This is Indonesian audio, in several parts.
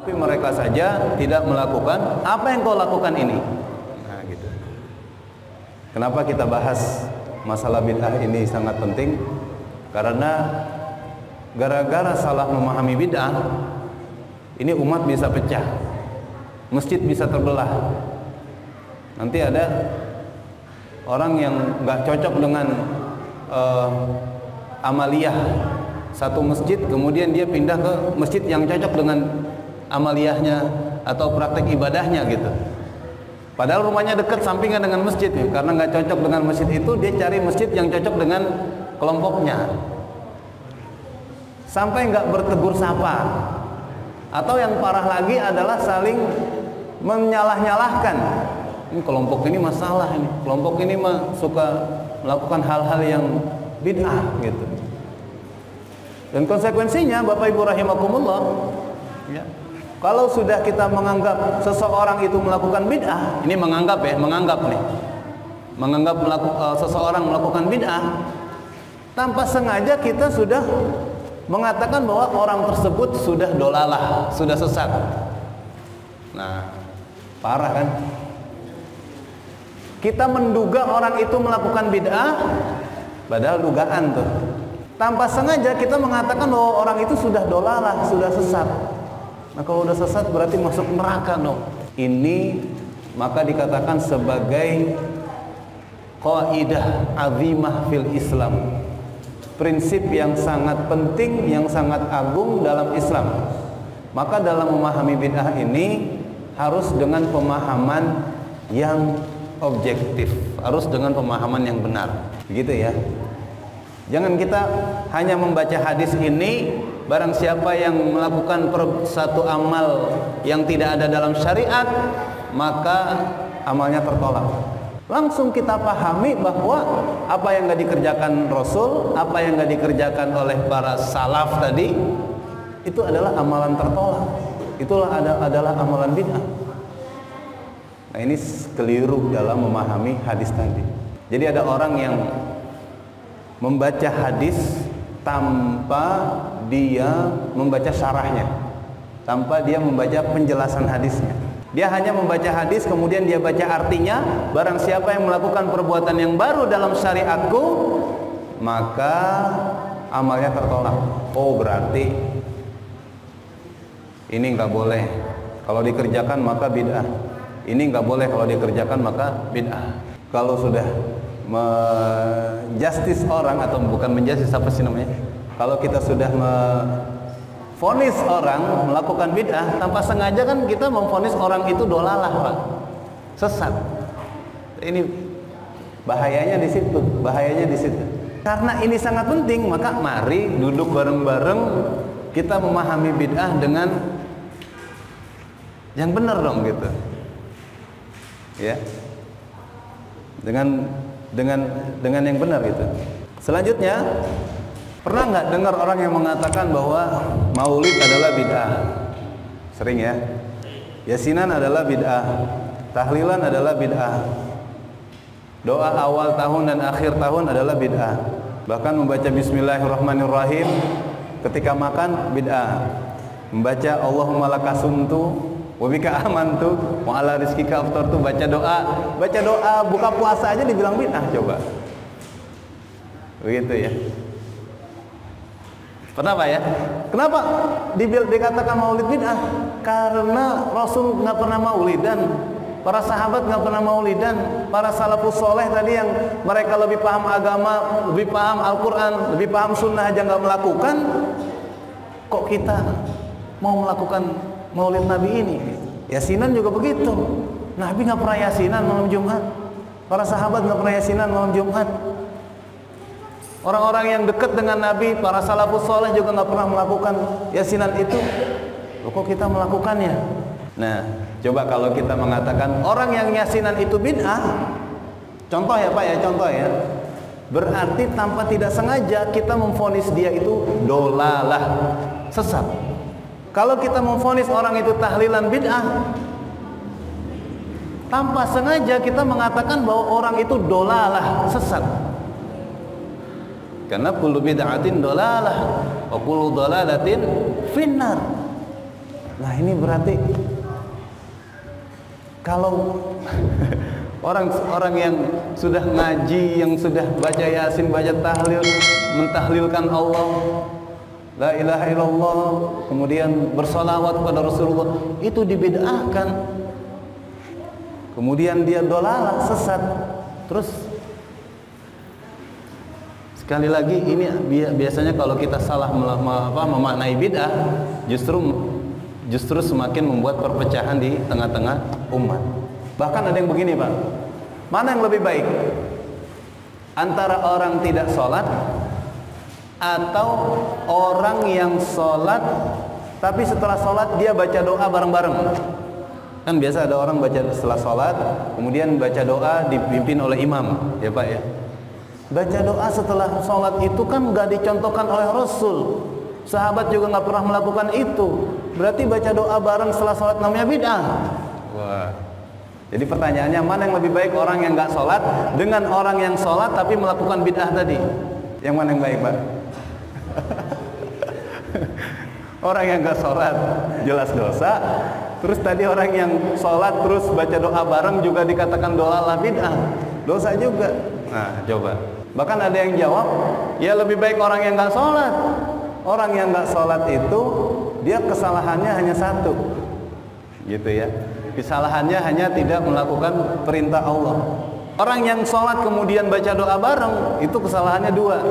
Tapi mereka saja tidak melakukan apa yang kau lakukan ini. Nah, gitu. Kenapa kita bahas masalah bid'ah ini sangat penting? Karena gara-gara salah memahami bid'ah, ini umat bisa pecah, masjid bisa terbelah. Nanti ada orang yang nggak cocok dengan amaliyah satu masjid, kemudian dia pindah ke masjid yang cocok dengan amaliyahnya atau praktek ibadahnya gitu. Padahal rumahnya dekat sampingan dengan masjid ya. Karena nggak cocok dengan masjid itu, dia cari masjid yang cocok dengan kelompoknya. Sampai nggak bertegur sapa. Atau yang parah lagi adalah saling menyalah-nyalahkan. Ini kelompok ini masalah ini, kelompok ini mah suka melakukan hal-hal yang bid'ah gitu. Dan konsekuensinya Bapak Ibu rahimakumullah, ya, kalau sudah kita menganggap seseorang itu melakukan bid'ah, ini menganggap seseorang melakukan bid'ah, tanpa sengaja kita sudah mengatakan bahwa orang tersebut sudah dolalah, sudah sesat. Nah, parah kan? Kita menduga orang itu melakukan bid'ah, padahal dugaan tuh. Tanpa sengaja kita mengatakan bahwa orang itu sudah dolalah, sudah sesat. Nah, kalau udah sesat berarti masuk neraka dong. Ini maka dikatakan sebagai qaidah azimah fil Islam. Prinsip yang sangat penting, yang sangat agung dalam Islam. Maka dalam memahami bid'ah ini harus dengan pemahaman yang objektif, harus dengan pemahaman yang benar. Begitu ya. Jangan kita hanya membaca hadis ini, barang siapa yang melakukan satu amal yang tidak ada dalam syariat, maka amalnya tertolak. Langsung kita pahami bahwa apa yang gak dikerjakan Rasul, apa yang gak dikerjakan oleh para salaf tadi, itu adalah amalan tertolak. Itulah adalah amalan bid'ah. Nah, ini keliru dalam memahami hadis tadi. Jadi ada orang yang membaca hadis tanpa dia membaca syarahnya, tanpa dia membaca penjelasan hadisnya. Dia hanya membaca hadis, kemudian dia baca artinya. Barang siapa yang melakukan perbuatan yang baru dalam syariatku, maka amalnya tertolak. Oh, berarti ini nggak boleh. Kalau dikerjakan maka bid'ah. Ini nggak boleh, kalau dikerjakan maka bid'ah. Kalau sudah menjustis orang, atau bukan menjustis, apa sih namanya? Kalau kita sudah memvonis orang melakukan bid'ah, tanpa sengaja kan kita memvonis orang itu dolalah, Pak. Sesat. Ini bahayanya di situ, bahayanya di situ. Karena ini sangat penting, maka mari duduk bareng-bareng kita memahami bid'ah dengan yang benar dong gitu. Ya. Dengan yang benar gitu. Selanjutnya, pernah nggak dengar orang yang mengatakan bahwa maulid adalah bid'ah? Sering ya. Yasinan adalah bid'ah, tahlilan adalah bid'ah, doa awal tahun dan akhir tahun adalah bid'ah. Bahkan membaca bismillahirrahmanirrahim ketika makan bid'ah. Membaca Allahumma lakasuntu wa bika amantu wa ala rizqika aftartu, baca doa buka puasa aja dibilang bid'ah, coba. Begitu ya. Kenapa ya? Kenapa dikatakan maulid bid'ah? Karena Rasul nggak pernah maulidan, para sahabat nggak pernah maulidan, para salafus soleh tadi yang mereka lebih paham agama, lebih paham Al-Quran, lebih paham sunnah aja nggak melakukan. Kok kita mau melakukan maulid Nabi ini? Yasinan juga begitu. Nabi nggak pernah yasinan malam Jumat, para sahabat nggak pernah yasinan malam Jumat. Orang-orang yang dekat dengan Nabi, para salafus soleh juga nggak pernah melakukan yasinan itu. Kok kita melakukannya? Nah, coba kalau kita mengatakan orang yang yasinan itu bid'ah, contoh ya Pak ya, contoh ya. Berarti tanpa tidak sengaja kita memvonis dia itu dolalah, sesat. Kalau kita memvonis orang itu tahlilan bid'ah, tanpa sengaja kita mengatakan bahwa orang itu dolalah, sesat. Karena kullu bid'atin dolalah wa kullu dolalatin finnar. Nah ini berarti kalau orang yang sudah ngaji, yang sudah baca Yasin, baca tahlil, mentahlilkan Allah, la ilaha illallah, kemudian bersolawat kepada Rasulullah, itu dibid'ahkan. Kemudian dia dolalah, sesat. Terus sekali lagi ini biasanya kalau kita salah memaknai bid'ah, justru semakin membuat perpecahan di tengah-tengah umat. Bahkan ada yang begini, Pak, mana yang lebih baik antara orang tidak sholat atau orang yang sholat tapi setelah sholat dia baca doa bareng-bareng? Kan biasa ada orang baca setelah sholat kemudian baca doa dipimpin oleh imam, ya Pak ya. Baca doa setelah sholat itu kan nggak dicontohkan oleh Rasul, sahabat juga nggak pernah melakukan itu. Berarti baca doa bareng setelah sholat namanya bid'ah. Wah. Jadi pertanyaannya, mana yang lebih baik, orang yang nggak sholat dengan orang yang sholat tapi melakukan bid'ah tadi? Yang mana yang baik, Pak? Orang yang nggak sholat jelas dosa. Terus tadi orang yang sholat terus baca doa bareng juga dikatakan doa bid'ah, dosa juga. Nah coba. Bahkan ada yang jawab, ya lebih baik orang yang nggak sholat. Orang yang nggak sholat itu dia kesalahannya hanya satu, gitu ya. Kesalahannya hanya tidak melakukan perintah Allah. Orang yang sholat kemudian baca doa bareng, itu kesalahannya dua.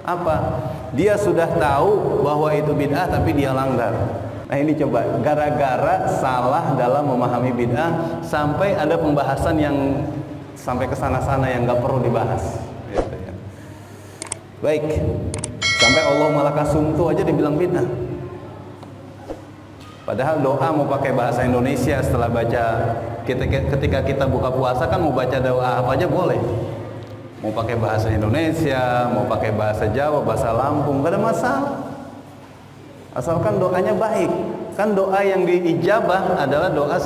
Apa? Dia sudah tahu bahwa itu bid'ah tapi dia langgar. Nah ini coba, gara-gara salah dalam memahami bid'ah sampai ada pembahasan yang sampai ke sana-sana yang nggak perlu dibahas. Gitu ya. Baik, sampai Allah malakasumtu aja dibilang bid'ah. Padahal doa mau pakai bahasa Indonesia setelah baca, ketika kita buka puasa kan mau baca doa apa aja boleh. Mau pakai bahasa Indonesia, mau pakai bahasa Jawa, bahasa Lampung, gak ada masalah. Asalkan doanya baik. Kan doa yang diijabah adalah doa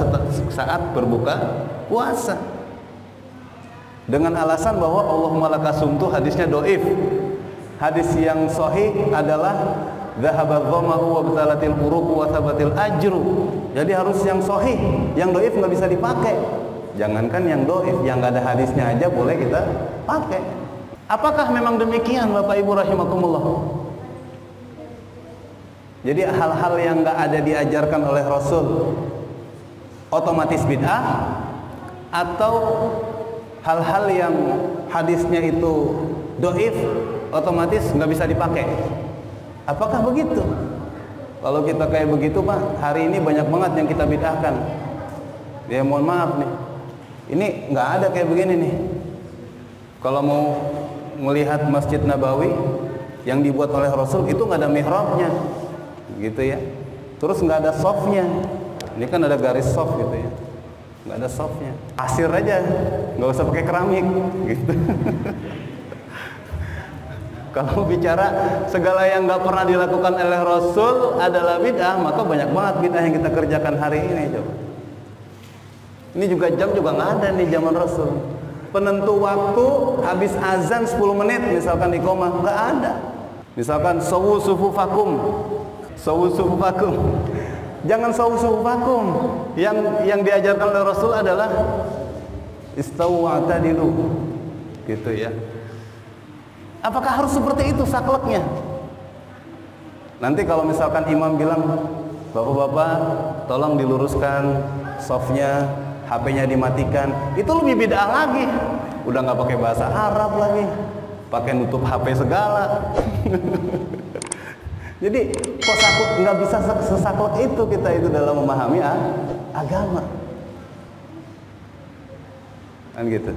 saat berbuka puasa. Dengan alasan bahwa Allahumma lakasumtu hadisnya doif. Hadis yang sahih adalah Dhahaba dhama'u wa batalatil uruq wa thabatil ajru. Jadi harus yang sahih, yang doif nggak bisa dipakai. Jangankan yang doif, yang nggak ada hadisnya aja boleh kita pakai. Apakah memang demikian, Bapak Ibu rahimakumullah? Jadi hal-hal yang nggak ada diajarkan oleh Rasul otomatis bid'ah, atau hal-hal yang hadisnya itu doif otomatis nggak bisa dipakai? Apakah begitu? Kalau kita kayak begitu, Pak, hari ini banyak banget yang kita bid'ahkan. Ya mohon maaf nih, ini nggak ada kayak begini nih. Kalau mau melihat Masjid Nabawi yang dibuat oleh Rasul itu nggak ada mihrabnya, gitu ya. Terus nggak ada softnya. Ini kan ada garis soft gitu ya. Nggak ada softnya. Pasir aja, nggak usah pakai keramik, gitu. Kalau bicara segala yang nggak pernah dilakukan oleh Rasul adalah bid'ah, maka banyak banget bid'ah yang kita kerjakan hari ini. Coba. Ini juga jam juga nggak ada nih zaman Rasul. Penentu waktu habis azan 10 menit misalkan iqamah, nggak ada. Misalkan sawu sufufakum, sawu sufufakum. Jangan sawu sufufakum. Yang diajarkan oleh Rasul adalah istawu wa'tadilu, gitu ya. Apakah harus seperti itu sakleknya? Nanti kalau misalkan imam bilang, bapak-bapak tolong diluruskan softnya, HP-nya dimatikan, itu lebih bid'ah lagi. Udah nggak pakai bahasa Arab lagi, pakai nutup HP segala. Jadi kok nggak bisa sesaklek itu kita itu dalam memahami agama, kan gitu.